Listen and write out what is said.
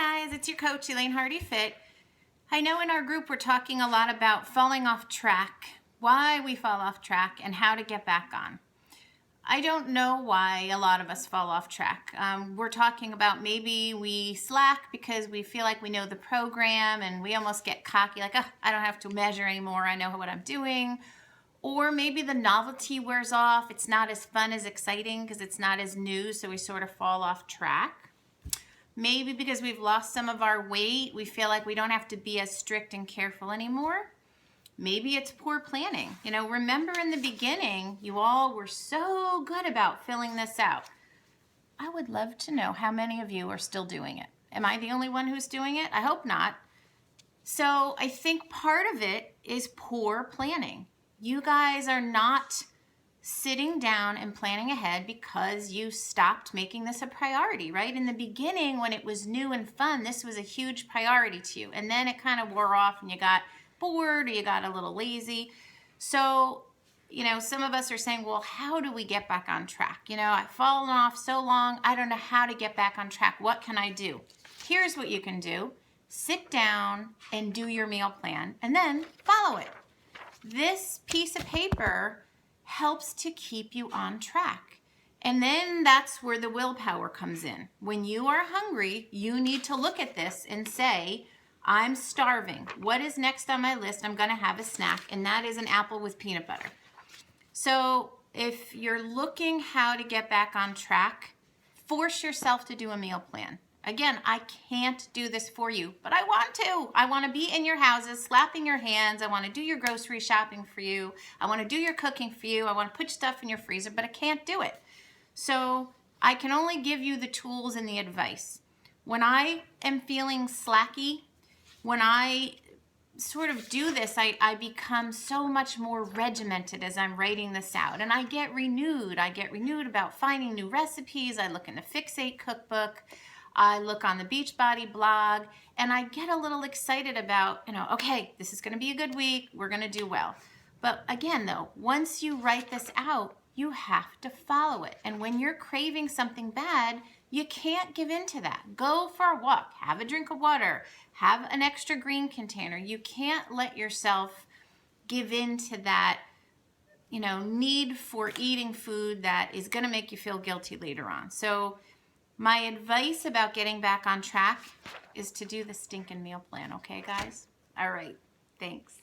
Hi guys, it's your coach Elaine Hardy Fit. I know in our group we're talking a lot about falling off track, why we fall off track, and how to get back on. I don't know why a lot of us fall off track. We're talking about maybe we slack because we feel like we know the program and we almost get cocky, like, oh, I don't have to measure anymore, I know what I'm doing. Or maybe the novelty wears off, it's not as fun as exciting because it's not as new, so we sort of fall off track. Maybe because we've lost some of our weight, we feel like we don't have to be as strict and careful anymore. Maybe it's poor planning. You know, remember in the beginning, you all were so good about filling this out. I would love to know how many of you are still doing it. Am I the only one who's doing it? I hope not. So I think part of it is poor planning. You guys are not sitting down and planning ahead because you stopped making this a priority, right? In the beginning, when it was new and fun, this was a huge priority to you. And then it kind of wore off and you got bored or you got a little lazy. So, you know, some of us are saying, well, how do we get back on track? You know, I've fallen off so long, I don't know how to get back on track. What can I do? Here's what you can do. Sit down and do your meal plan and then follow it. This piece of paper helps to keep you on track. And then that's where the willpower comes in. When you are hungry, you need to look at this and say, I'm starving. What is next on my list? I'm going to have a snack, and that is an apple with peanut butter. So if you're looking how to get back on track, force yourself to do a meal plan. Again, I can't do this for you, but I want to. I want to be in your houses, slapping your hands. I want to do your grocery shopping for you. I want to do your cooking for you. I want to put stuff in your freezer, but I can't do it. So I can only give you the tools and the advice. When I am feeling slacky, when I sort of do this, I become so much more regimented as I'm writing this out. And I get renewed. I get renewed about finding new recipes. I look in the Fix8 cookbook. I look on the Beachbody blog, and I get a little excited about, you know, okay, this is going to be a good week. We're going to do well. But again, though, once you write this out, you have to follow it. And when you're craving something bad, you can't give in to that. Go for a walk, have a drink of water, have an extra green container. You can't let yourself give in to that, you know, need for eating food that is going to make you feel guilty later on. So my advice about getting back on track is to do the stinking meal plan, okay, guys? All right, thanks.